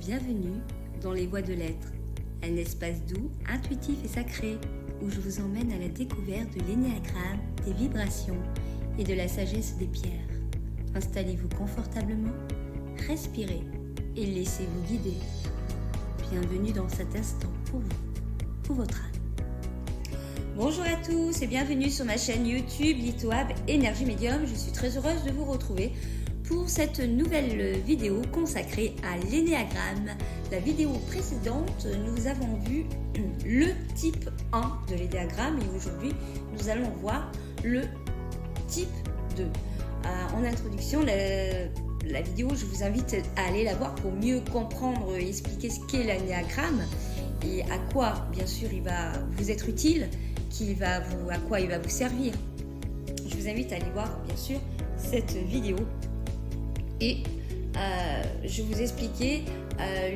Bienvenue dans les voies de l'être, un espace doux, intuitif et sacré où je vous emmène à la découverte de l'énéagramme, des vibrations et de la sagesse des pierres. Installez-vous confortablement, respirez et laissez-vous guider. Bienvenue dans cet instant pour vous, pour votre âme. Bonjour à tous et bienvenue sur ma chaîne YouTube LithoAb Énergie Médium. Je suis très heureuse de vous retrouver pour cette nouvelle vidéo consacrée à l'énéagramme. La vidéo précédente, nous avons vu le type 1 de l'énéagramme et aujourd'hui, nous allons voir le type 2. En introduction, la vidéo, je vous invite à aller la voir pour mieux comprendre et expliquer ce qu'est l'énéagramme et à quoi, bien sûr, il va vous être utile, à quoi il va vous servir. Je vous invite à aller voir, bien sûr, cette vidéo. Et je vous expliquer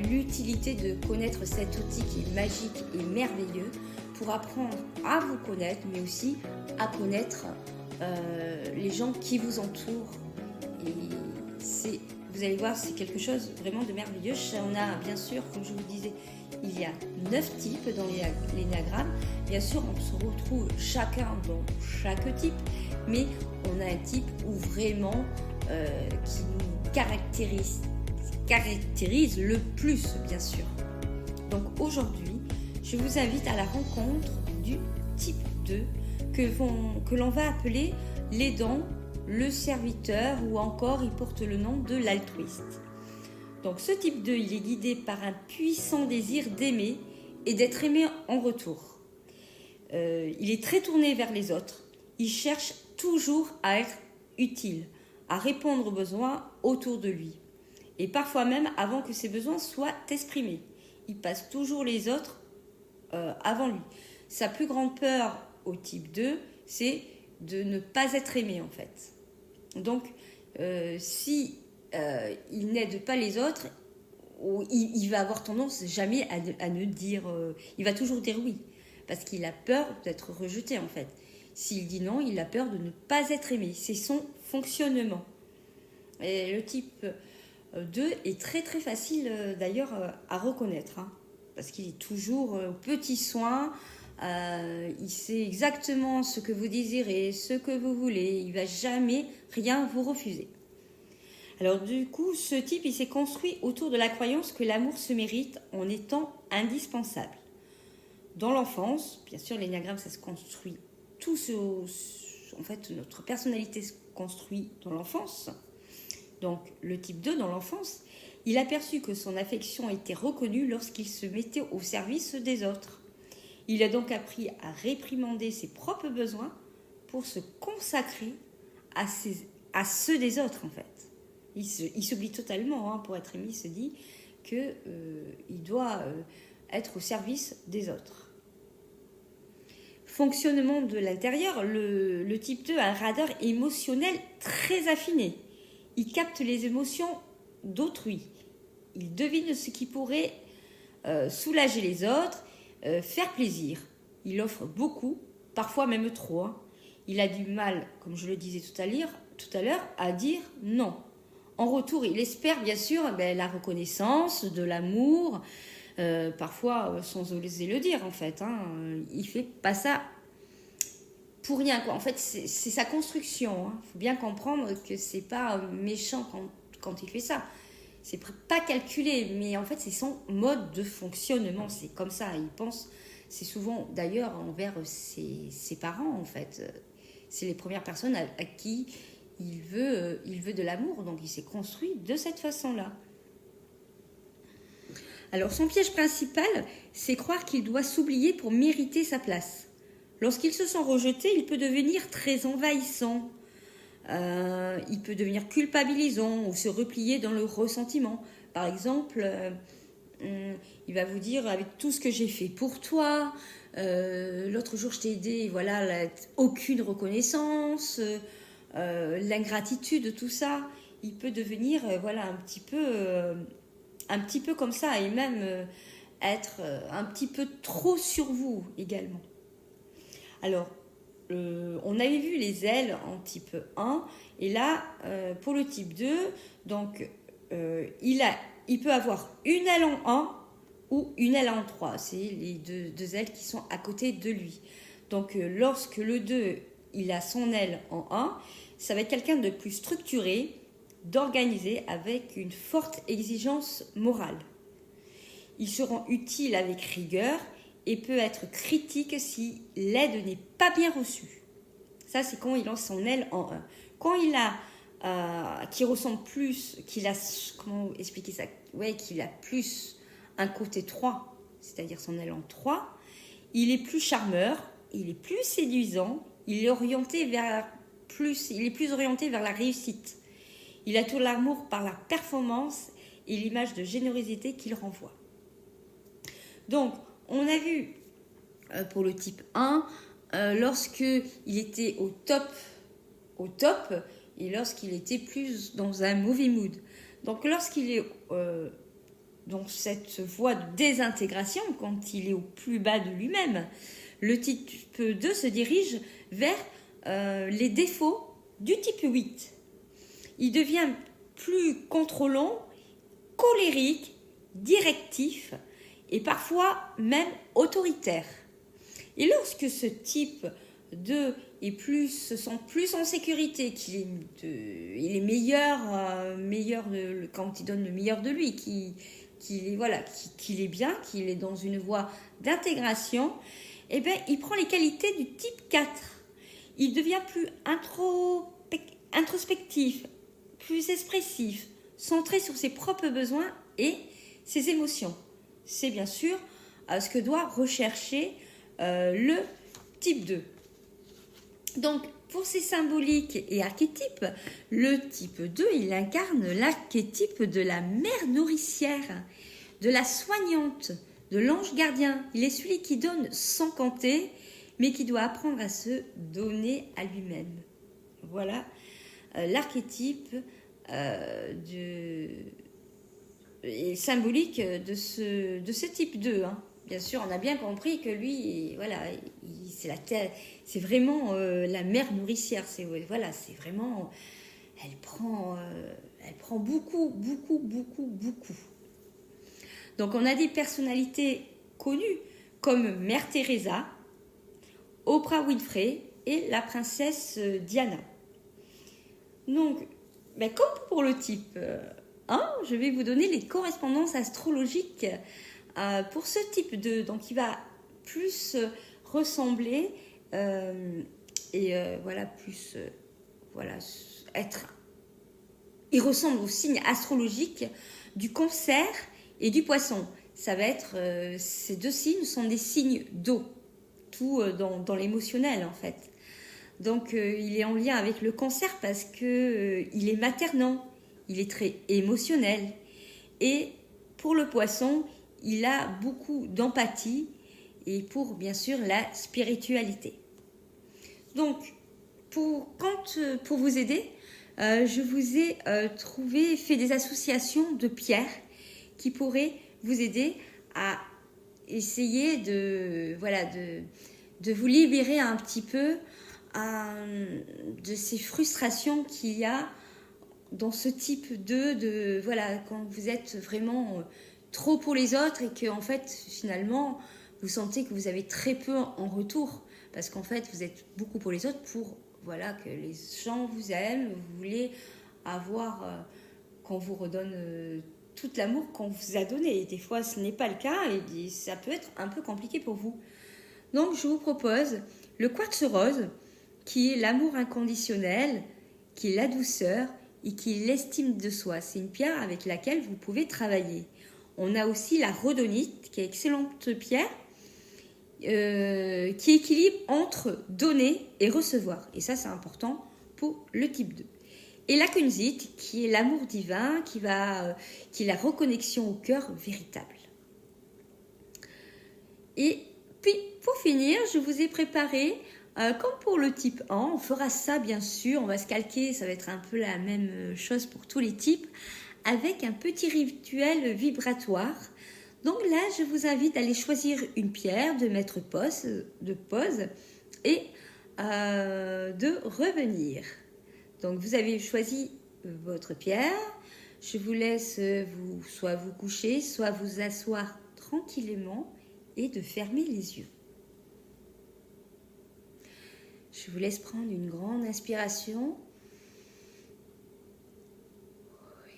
l'utilité de connaître cet outil qui est magique et merveilleux pour apprendre à vous connaître, mais aussi à connaître les gens qui vous entourent. Et vous allez voir, c'est quelque chose vraiment de merveilleux. On a, bien sûr, comme je vous disais, il y a 9 types dans l'énéagramme. Bien sûr, on se retrouve chacun dans chaque type, mais on a un type où vraiment qui nous caractérise le plus, bien sûr. Donc aujourd'hui, je vous invite à la rencontre du type 2 que l'on va appeler l'aidant, le serviteur ou encore il porte le nom de l'altruiste. Donc ce type 2, il est guidé par un puissant désir d'aimer et d'être aimé en retour. Il est très tourné vers les autres. Il cherche toujours à être utile, à répondre aux besoins autour de lui. Et parfois même avant que ses besoins soient exprimés. Il passe toujours les autres avant lui. Sa plus grande peur au type 2, c'est de ne pas être aimé en fait. Donc, si il n'aide pas les autres, il va avoir tendance jamais à ne dire... il va toujours dire oui, parce qu'il a peur d'être rejeté en fait. S'il dit non, il a peur de ne pas être aimé. C'est son fonctionnement. Et le type 2 est très très facile d'ailleurs à reconnaître, parce qu'il est toujours aux petits soins. Il sait exactement ce que vous désirez, ce que vous voulez. Il ne va jamais rien vous refuser. Alors du coup, ce type, il s'est construit autour de la croyance que l'amour se mérite en étant indispensable. Dans l'enfance, bien sûr, l'énéagramme, ça se construit en fait, notre personnalité se construit dans l'enfance. Donc, le type 2, dans l'enfance, il a perçu que son affection était reconnue lorsqu'il se mettait au service des autres. Il a donc appris à réprimander ses propres besoins pour se consacrer à ceux des autres, en fait. Il s'oublie totalement, pour être aimé, il se dit qu'il doit être au service des autres. Fonctionnement de l'intérieur, le type 2 a un radar émotionnel très affiné. Il capte les émotions d'autrui. Il devine ce qui pourrait soulager les autres, faire plaisir. Il offre beaucoup, parfois même trop. Il a du mal, comme je le disais tout à l'heure, à dire non. En retour, il espère bien sûr la reconnaissance, de l'amour, parfois sans oser le dire en fait. Il fait pas ça pour rien, quoi. En fait, c'est sa construction. Faut bien comprendre que c'est pas méchant quand il fait ça. C'est pas calculé, mais en fait, c'est son mode de fonctionnement. C'est comme ça. Il pense. C'est souvent, d'ailleurs, envers ses parents, en fait. C'est les premières personnes à qui il veut de l'amour. Donc, il s'est construit de cette façon-là. Alors, son piège principal, c'est croire qu'il doit s'oublier pour mériter sa place. Lorsqu'il se sent rejeté, il peut devenir très envahissant. Il peut devenir culpabilisant ou se replier dans le ressentiment. Par exemple, il va vous dire avec tout ce que j'ai fait pour toi, l'autre jour je t'ai aidé, voilà, aucune reconnaissance, l'ingratitude, tout ça, il peut devenir un petit peu comme ça et même être un petit peu trop sur vous également. Alors, on avait vu les ailes en type 1 et là, pour le type 2, donc il a il peut avoir une aile en 1 ou une aile en 3. C'est les deux ailes qui sont à côté de lui. Donc, lorsque le 2, il a son aile en 1, ça va être quelqu'un de plus structuré, d'organisé, avec une forte exigence morale. Il se rend utile avec rigueur et peut être critique si l'aide n'est pas bien reçue. Ça, c'est quand il lance son aile en 1. Quand il a, qui ressemble plus, qu'il a, comment expliquer ça? Ouais, qu'il a plus un côté 3, c'est-à-dire son aile en 3, il est plus charmeur, il est plus séduisant, il est plus orienté vers la réussite. Il a tout l'amour par la performance et l'image de générosité qu'il renvoie. Donc, on a vu pour le type 1, lorsque il était au top, et lorsqu'il était plus dans un mauvais mood. Donc, lorsqu'il est dans cette voie de désintégration, quand il est au plus bas de lui-même, le type 2 se dirige vers les défauts du type 8. Il devient plus contrôlant, colérique, directif et parfois même autoritaire. Et lorsque ce type 2 se sent plus en sécurité, il est meilleur, quand il donne le meilleur de lui, qu'il est bien, qu'il est dans une voie d'intégration, eh bien, il prend les qualités du type 4. Il devient plus introspectif, plus expressif, centré sur ses propres besoins et ses émotions. C'est bien sûr ce que doit rechercher le type 2. Donc, pour ces symboliques et archétypes, le type 2, il incarne l'archétype de la mère nourricière, de la soignante, de l'ange gardien. Il est celui qui donne sans compter, mais qui doit apprendre à se donner à lui-même. Voilà l'archétype symbolique de ce type 2. Bien sûr, on a bien compris que lui, voilà, c'est vraiment la mère nourricière. C'est vraiment, elle prend beaucoup. Donc, on a des personnalités connues comme Mère Teresa, Oprah Winfrey et la princesse Diana. Donc, comme pour le type 1, je vais vous donner les correspondances astrologiques pour ce type 2. Donc, il va plus ressembler il ressemble au signe astrologique du Cancer et du Poisson. Ça va être, ces deux signes sont des signes d'eau, tout dans l'émotionnel en fait. Donc il est en lien avec le Cancer parce que il est maternant, il est très émotionnel. Et pour le Poisson, il a beaucoup d'empathie et pour bien sûr la spiritualité. Donc pour vous aider, je vous ai fait des associations de pierres qui pourraient vous aider à essayer de vous libérer un petit peu de ces frustrations qu'il y a dans ce type quand vous êtes vraiment trop pour les autres et que en fait finalement vous sentez que vous avez très peu en retour parce qu'en fait vous êtes beaucoup pour les autres pour que les gens vous aiment, vous voulez avoir qu'on vous redonne tout l'amour qu'on vous a donné. Et des fois, ce n'est pas le cas et ça peut être un peu compliqué pour vous. Donc, je vous propose le quartz rose, qui est l'amour inconditionnel, qui est la douceur et qui est l'estime de soi. C'est une pierre avec laquelle vous pouvez travailler. On a aussi la rhodonite, qui est une excellente pierre, qui équilibre entre donner et recevoir. Et ça, c'est important pour le type 2. Et la kunzite, qui est l'amour divin, qui est la reconnexion au cœur véritable. Et puis, pour finir, je vous ai préparé, comme pour le type 1, on fera ça bien sûr, on va se calquer, ça va être un peu la même chose pour tous les types, avec un petit rituel vibratoire. Donc là, je vous invite à aller choisir une pierre, de mettre pause et de revenir. Donc vous avez choisi votre pierre, Je vous laisse soit vous coucher, soit vous asseoir tranquillement et de fermer les yeux. Je vous laisse prendre une grande inspiration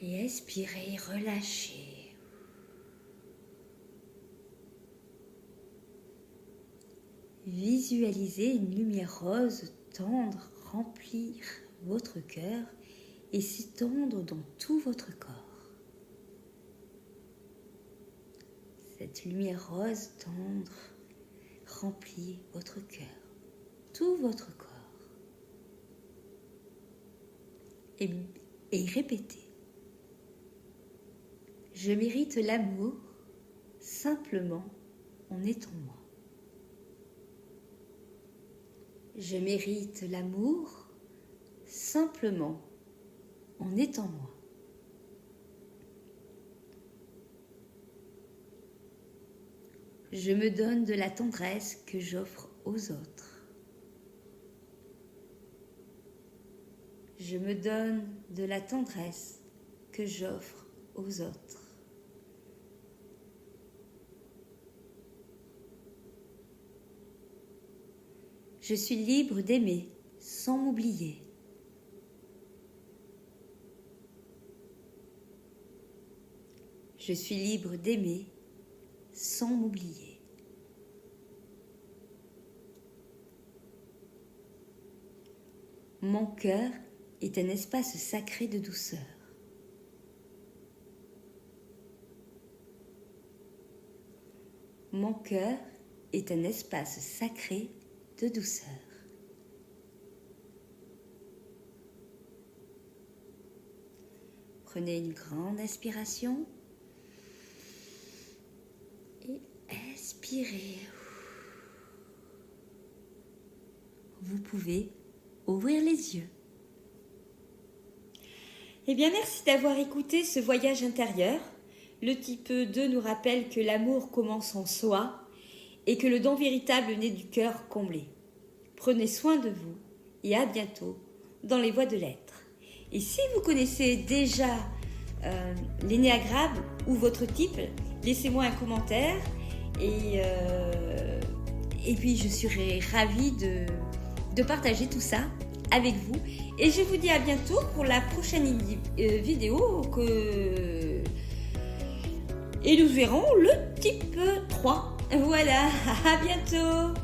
et expirer, relâcher. Visualisez une lumière rose tendre remplir votre cœur et s'étendre dans tout votre corps. Cette lumière rose tendre remplit votre cœur, tout votre corps. Et répétez. Je mérite l'amour simplement en étant moi. Je mérite l'amour simplement en étant moi. Je me donne de la tendresse que j'offre aux autres. Je me donne de la tendresse que j'offre aux autres. Je suis libre d'aimer sans m'oublier. Je suis libre d'aimer sans m'oublier. Mon cœur est un espace sacré de douceur. Mon cœur est un espace sacré de douceur. Prenez une grande inspiration et expirez. Vous pouvez ouvrir les yeux. Eh bien, merci d'avoir écouté ce voyage intérieur. Le type 2 nous rappelle que l'amour commence en soi et que le don véritable naît du cœur comblé. Prenez soin de vous et à bientôt dans les voies de l'être. Et si vous connaissez déjà l'énéagramme ou votre type, laissez-moi un commentaire et puis je serai ravie de partager tout ça avec vous. Et je vous dis à bientôt pour la prochaine vidéo et nous verrons le type 3. Voilà, à bientôt.